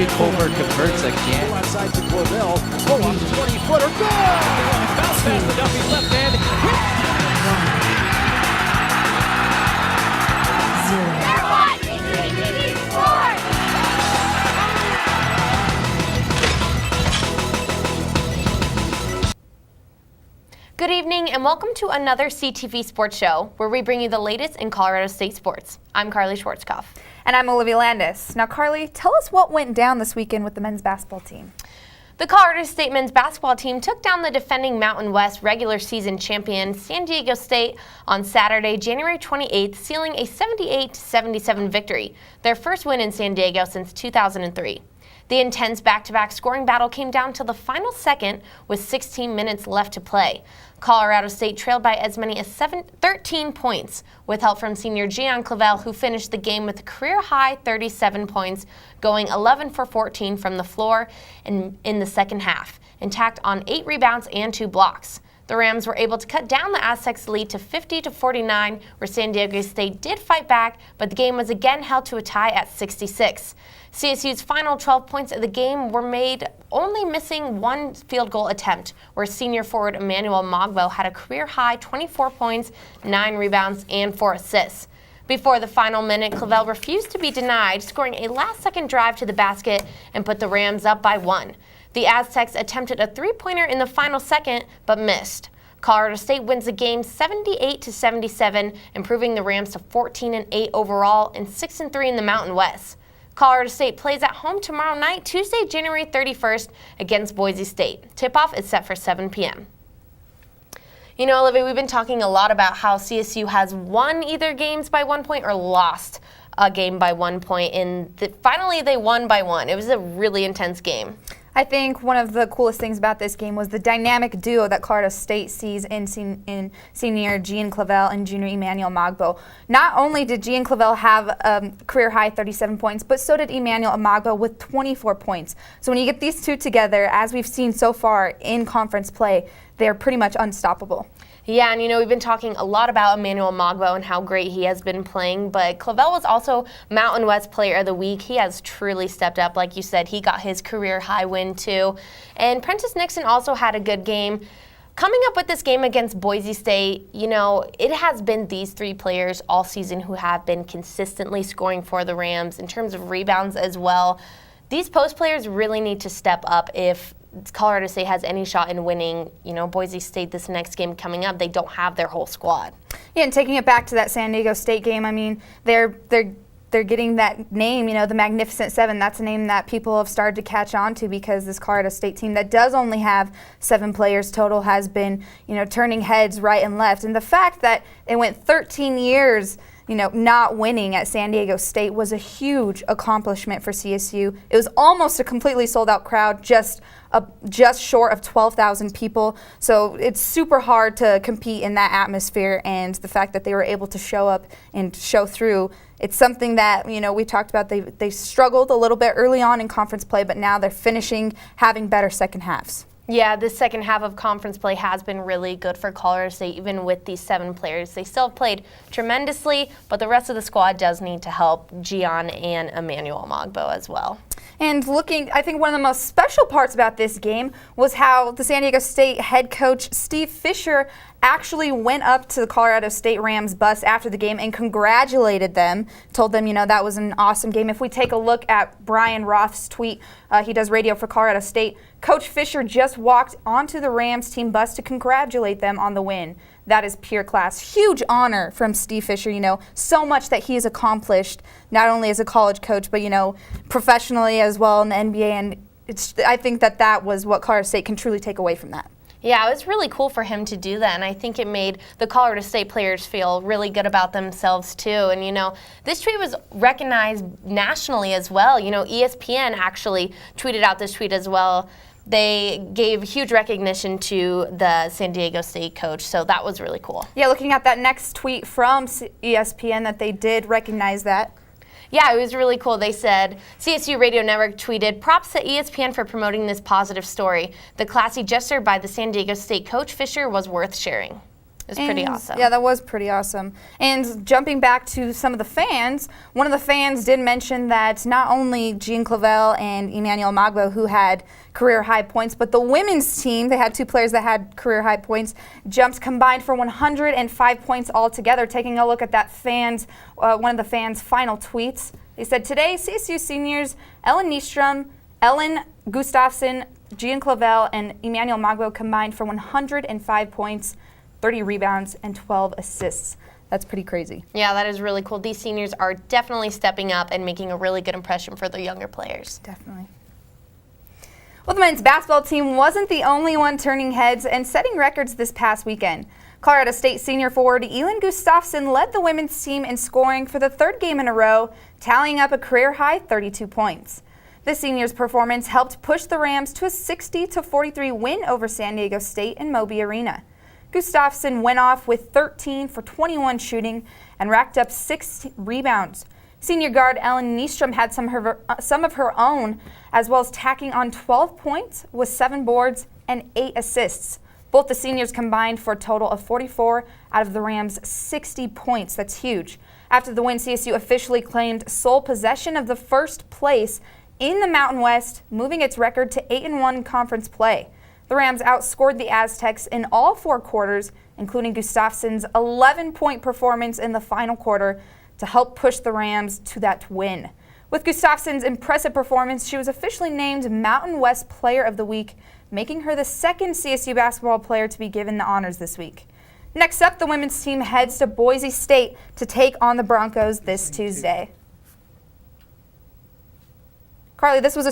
3. Culver converts again. Outside to Clavel. Pull up 20-footer. Goal! Bounce past the Duffy left hand. You're watching CTV Sports! Good evening and welcome to another CTV Sports show where we bring you the latest in Colorado State sports. I'm Karlee Schwartzkopf. And I'm Olivia Landis. Now, Karlee, tell us what went down this weekend with the men's basketball team. The Colorado State men's basketball team took down the defending Mountain West regular season champion San Diego State on Saturday, January 28th, sealing a 78-77 victory, their first win in San Diego since 2003. The intense back-to-back scoring battle came down to the final second with 16 minutes left to play. Colorado State trailed by as many as 13 points, with help from senior Gian Clavel, who finished the game with a career-high 37 points, going 11 for 14 from the floor in the second half, and tacked on 8 rebounds and 2 blocks. The Rams were able to cut down the Aztecs' lead to 50-49, where San Diego State did fight back, but the game was again held to a tie at 66. CSU's final 12 points of the game were made only missing one field goal attempt, where senior forward Emmanuel Mogbo had a career-high 24 points, 9 rebounds, and 4 assists. Before the final minute, Clavel refused to be denied, scoring a last-second drive to the basket and put the Rams up by 1. The Aztecs attempted a three-pointer in the final second, but missed. Colorado State wins the game 78-77, improving the Rams to 14-8 overall and 6-3 in the Mountain West. Colorado State plays at home tomorrow night, Tuesday, January 31st, against Boise State. Tip-off is set for 7 p.m. You know, Olivia, we've been talking a lot about how CSU has won either games by 1 point or lost a game by 1 point, and finally they won by 1. It was a really intense game. I think one of the coolest things about this game was the dynamic duo that Colorado State sees in senior Gian Clavel and junior Emmanuel Mogbo. Not only did Gian Clavel have a career-high 37 points, but so did Emmanuel Mogbo with 24 points. So when you get these two together, as we've seen so far in conference play, they're pretty much unstoppable. Yeah, and you know, we've been talking a lot about Emmanuel Mogbo and how great he has been playing, but Clavel was also Mountain West Player of the Week. He has truly stepped up. Like you said, he got his career high win too. And Prentice Nixon also had a good game. Coming up with this game against Boise State, you know, it has been these 3 players all season who have been consistently scoring for the Rams in terms of rebounds as well. These post players really need to step up if Colorado State has any shot in winning, you know, Boise State this next game coming up. They don't have their whole squad. Yeah, and taking it back to that San Diego State game, I mean, they're getting that name, you know, the Magnificent Seven. That's a name that people have started to catch on to because this Colorado State team that does only have 7 players total has been, you know, turning heads right and left. And the fact that it went 13 years, you know, not winning at San Diego State was a huge accomplishment for CSU. It was almost a completely sold-out crowd, just short of 12,000 people. So it's super hard to compete in that atmosphere, and the fact that they were able to show up and show through, it's something that, you know, we talked about. They struggled a little bit early on in conference play, but now they're finishing having better second halves. Yeah, the second half of conference play has been really good for Colorado State, even with these 7 players. They still played tremendously, but the rest of the squad does need to help Gian and Emmanuel Mogbo as well. And I think one of the most special parts about this game was how the San Diego State head coach Steve Fisher actually went up to the Colorado State Rams bus after the game and congratulated them, told them, you know, that was an awesome game. If we take a look at Brian Roth's tweet, he does radio for Colorado State, Coach Fisher just walked onto the Rams team bus to congratulate them on the win. That is pure class. Huge honor from Steve Fisher, you know, so much that he has accomplished, not only as a college coach, but, you know, professionally as well in the NBA. And I think that was what Colorado State can truly take away from that. Yeah, it was really cool for him to do that, and I think it made the Colorado State players feel really good about themselves too. And you know, this tweet was recognized nationally as well. You know, ESPN actually tweeted out this tweet as well. They gave huge recognition to the San Diego State coach, so that was really cool. Yeah, looking at that next tweet from ESPN, that they did recognize that. Yeah, it was really cool. They said, CSU Radio Network tweeted, props to ESPN for promoting this positive story. The classy gesture by the San Diego State coach Fisher was worth sharing. It's pretty awesome. Yeah, that was pretty awesome. And jumping back to some of the fans, one of the fans did mention that not only Jean Clavel and Emmanuel Magbo, who had career high points, but the women's team, they had 2 players that had career high points, jumped combined for 105 points altogether. Taking a look at that one of the fans' final tweets, they said, "Today, CSU seniors Ellen Nystrom, Ellen Gustafson, Jean Clavel, and Emmanuel Magbo combined for 105 points, 30 rebounds, and 12 assists." That's pretty crazy. Yeah, that is really cool. These seniors are definitely stepping up and making a really good impression for the younger players. Definitely. Well, the men's basketball team wasn't the only one turning heads and setting records this past weekend. Colorado State senior forward Ellen Gustafson led the women's team in scoring for the 3rd game in a row, tallying up a career-high 32 points. The seniors' performance helped push the Rams to a 60-43 win over San Diego State in Moby Arena. Gustafson went off with 13 for 21 shooting and racked up 6 rebounds. Senior guard Ellen Nystrom had some of her own, as well as tacking on 12 points with 7 boards and 8 assists. Both the seniors combined for a total of 44 out of the Rams' 60 points. That's huge. After the win, CSU officially claimed sole possession of the first place in the Mountain West, moving its record to 8-1 in conference play. The Rams outscored the Aztecs in all 4 quarters, including Gustafson's 11-point performance in the final quarter to help push the Rams to that win. With Gustafson's impressive performance, she was officially named Mountain West Player of the Week, making her the 2nd CSU basketball player to be given the honors this week. Next up, the women's team heads to Boise State to take on the Broncos this Tuesday. Karlee, this was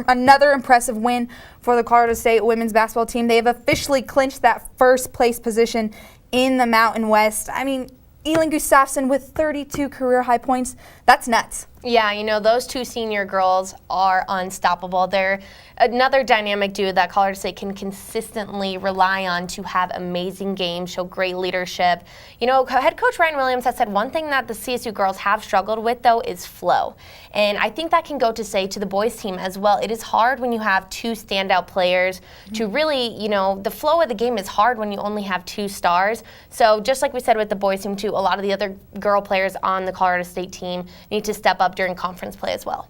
another impressive win for the Colorado State women's basketball team. They have officially clinched that first place position in the Mountain West. I mean, Ellen Gustafson with 32 career high points, that's nuts. Yeah, you know, those 2 senior girls are unstoppable. They're another dynamic duo that Colorado State can consistently rely on to have amazing games, show great leadership. You know, head coach Ryan Williams has said one thing that the CSU girls have struggled with, though, is flow. And I think that can go to say to the boys team as well. It is hard when you have 2 standout players to really, you know, the flow of the game is hard when you only have 2 stars. So just like we said with the boys team, too, a lot of the other girl players on the Colorado State team need to step up during conference play as well.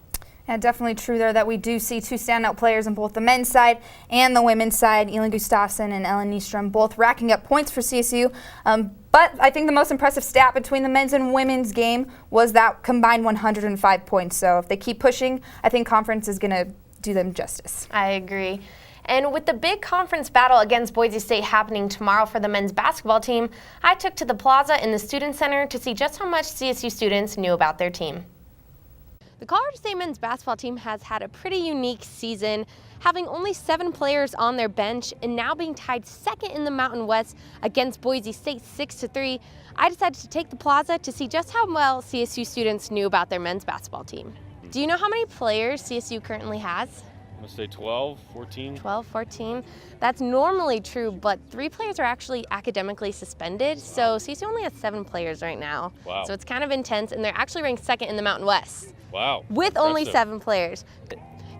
Yeah, definitely true there that we do see 2 standout players on both the men's side and the women's side. Ellen Gustafson and Ellen Nystrom both racking up points for CSU. But I think the most impressive stat between the men's and women's game was that combined 105 points. So if they keep pushing, I think conference is going to do them justice. I agree. And with the big conference battle against Boise State happening tomorrow for the men's basketball team, I took to the plaza in the Student Center to see just how much CSU students knew about their team. The Colorado State men's basketball team has had a pretty unique season, having only 7 players on their bench and now being tied 2nd in the Mountain West against Boise State 6-3. I decided to take the plaza to see just how well CSU students knew about their men's basketball team. Do you know how many players CSU currently has? I'm going to say 12, 14. 12, 14. That's normally true, but 3 players are actually academically suspended. So CSU only has 7 players right now. Wow. So it's kind of intense, and they're actually ranked 2nd in the Mountain West. Wow. With only 7 players.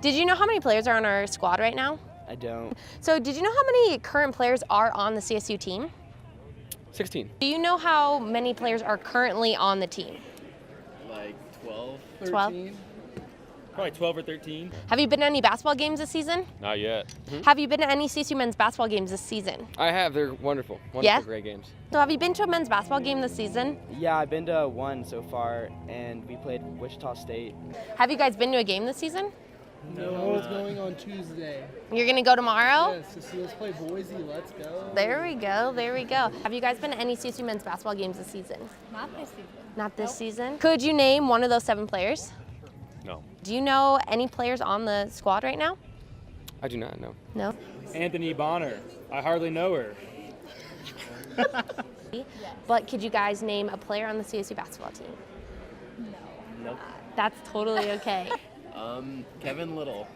Did you know how many players are on our squad right now? I don't. So did you know how many current players are on the CSU team? 16. Do you know how many players are currently on the team? Like 12, 13. 12? Probably 12 or 13. Have you been to any basketball games this season? Not yet. Have you been to any CSU men's basketball games this season? I have. They're wonderful. Wonderful, Yeah? great games. So have you been to a men's basketball game this season? Yeah, I've been to one so far, and we played Wichita State. Have you guys been to a game this season? No, it's going on Tuesday. You're going to go tomorrow? Yes, so let's play Boise. Let's go. There we go, there we go. Have you guys been to any CSU men's basketball games this season? Not this season. Not this season? Could you name one of those 7 players? No. Do you know any players on the squad right now? I do not know. No? Anthony Bonner. I hardly know her. But could you guys name a player on the CSU basketball team? Nope. That's totally okay. Kevin Little.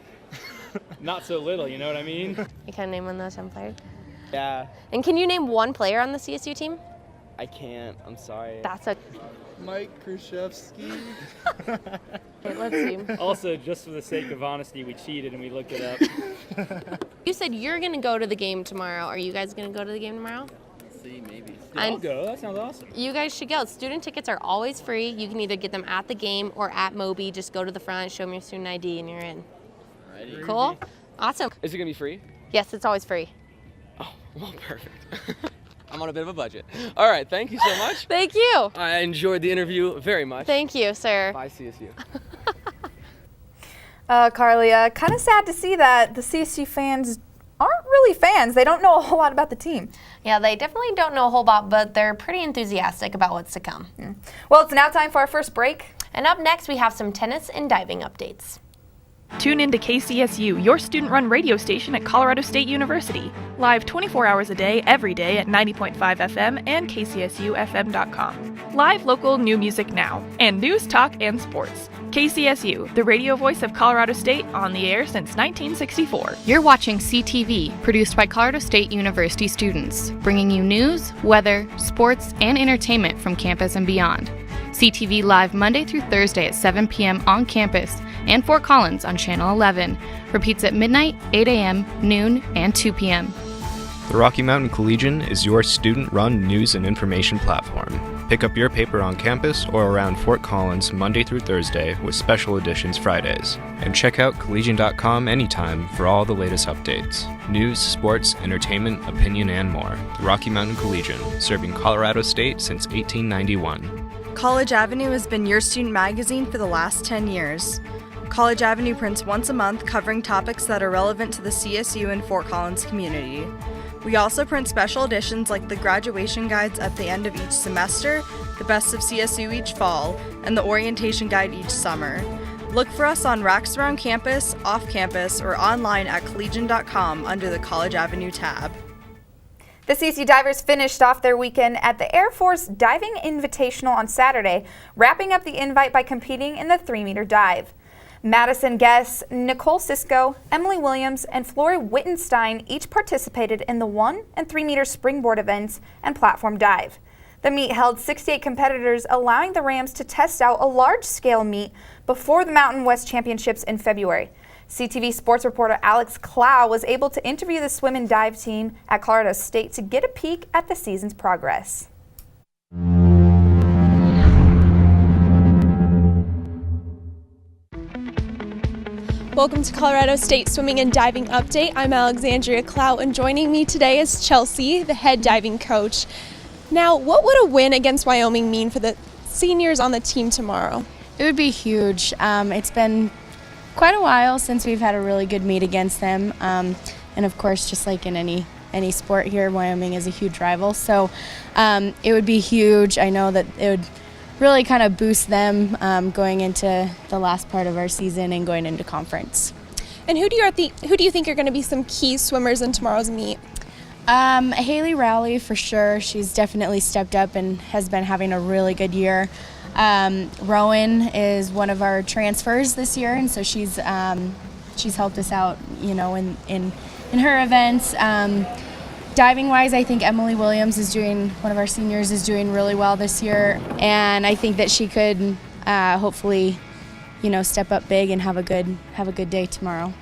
Not so little, you know what I mean? You can name one of those 7 players. Yeah, And can you name one player on the CSU team? I can't. I'm sorry. That's a. Mike Krzyzewski. Okay, let's see. Also, just for the sake of honesty, we cheated and we looked it up. You said you're going to go to the game tomorrow. Are you guys going to go to the game tomorrow? See, maybe. I'll go. That sounds awesome. You guys should go. Student tickets are always free. You can either get them at the game or at Moby. Just go to the front, show them your student ID, and you're in. Alrighty. Cool? Awesome. Is it gonna be free? Yes, it's always free. Oh, well, perfect. I'm on a bit of a budget. All right, thank you so much. Thank you. I enjoyed the interview very much. Thank you, sir. Bye, CSU. Karlee, kind of sad to see that the CSU fans aren't really fans. They don't know a whole lot about the team. Yeah, they definitely don't know a whole lot, but they're pretty enthusiastic about what's to come. Well, it's now time for our first break. And up next, we have some tennis and diving updates. Tune in to KCSU, your student-run radio station at Colorado State University. Live 24 hours a day, every day at 90.5 FM and kcsufm.com. Live local new music now, and news, talk, and sports. KCSU, the radio voice of Colorado State, on the air since 1964. You're watching CTV, produced by Colorado State University students, bringing you news, weather, sports, and entertainment from campus and beyond. CTV live Monday through Thursday at 7 p.m. on campus and Fort Collins on Channel 11. Repeats at midnight, 8 a.m., noon, and 2 p.m. The Rocky Mountain Collegian is your student-run news and information platform. Pick up your paper on campus or around Fort Collins Monday through Thursday with special editions Fridays. And check out collegian.com anytime for all the latest updates. News, sports, entertainment, opinion, and more. The Rocky Mountain Collegian, serving Colorado State since 1891. College Avenue has been your student magazine for the last 10 years. College Avenue prints once a month covering topics that are relevant to the CSU and Fort Collins community. We also print special editions like the graduation guides at the end of each semester, the best of CSU each fall, and the orientation guide each summer. Look for us on racks around campus, off campus, or online at collegian.com under the College Avenue tab. The CSU Divers finished off their weekend at the Air Force Diving Invitational on Saturday, wrapping up the invite by competing in the 3-meter dive. Madison Guess, Nicole Sisko, Emily Williams, and Flory Wittenstein each participated in the 1 and 3-meter springboard events and platform dive. The meet held 68 competitors, allowing the Rams to test out a large-scale meet before the Mountain West Championships in February. CTV Sports reporter Alex Clow was able to interview the swim and dive team at Colorado State to get a peek at the season's progress. Welcome to Colorado State Swimming and Diving Update. I'm Alexandria Clout, and joining me today is Chelsea, the head diving coach. Now, what would a win against Wyoming mean for the seniors on the team tomorrow? It would be huge. It's been quite a while since we've had a really good meet against them. And of course, just like in any sport here, Wyoming is a huge rival. So it would be huge. I know that it would really kind of boost them going into the last part of our season and going into conference. And who do you think are going to be some key swimmers in tomorrow's meet? Haley Rowley for sure. She's definitely stepped up and has been having a really good year. Rowan is one of our transfers this year, and so she's helped us out, you know, in her events. Diving wise, I think Emily Williams one of our seniors is doing really well this year, and I think that she could hopefully, you know, step up big and have a good day tomorrow.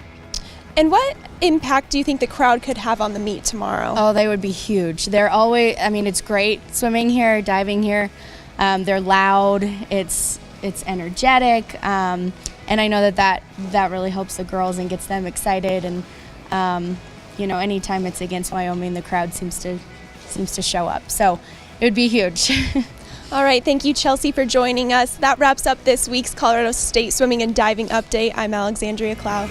And what impact do you think the crowd could have on the meet tomorrow? Oh, they would be huge. They're always, I mean, it's great swimming here, diving here. They're loud, it's energetic, and I know that really helps the girls and gets them excited. And you know, anytime it's against Wyoming, the crowd seems to show up. So it would be huge. All right, thank you, Chelsea, for joining us. That wraps up this week's Colorado State Swimming and Diving Update. I'm Alexandria Cloud.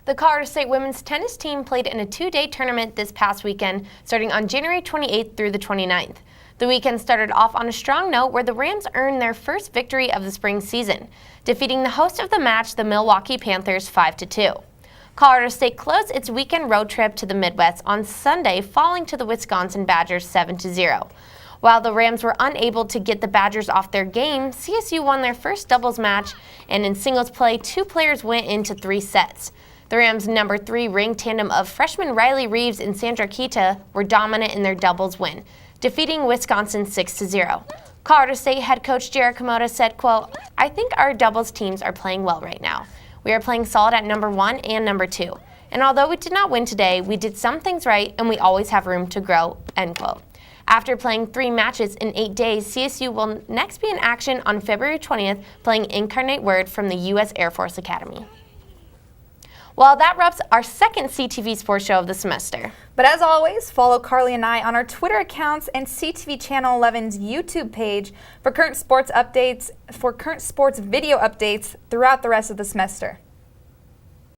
The Colorado State women's tennis team played in a 2-day tournament this past weekend, starting on January 28th through the 29th. The weekend started off on a strong note where the Rams earned their first victory of the spring season, defeating the host of the match, the Milwaukee Panthers, 5-2. Colorado State closed its weekend road trip to the Midwest on Sunday, falling to the Wisconsin Badgers 7-0. While the Rams were unable to get the Badgers off their game, CSU won their first doubles match, and in singles play, 2 players went into 3 sets. The Rams' number 3 ring tandem of freshman Riley Reeves and Sandra Kita were dominant in their doubles win, defeating Wisconsin 6-0. Colorado State head coach Jared Komoda said, quote, "I think our doubles teams are playing well right now. We are playing solid at number 1 and number 2. And although we did not win today, we did some things right and we always have room to grow, end quote. After playing 3 matches in 8 days, CSU will next be in action on February 20th playing Incarnate Word from the U.S. Air Force Academy. Well, that wraps our second CTV Sports show of the semester. But as always, follow Karlee and I on our Twitter accounts and CTV Channel 11's YouTube page for current sports updates, video updates throughout the rest of the semester.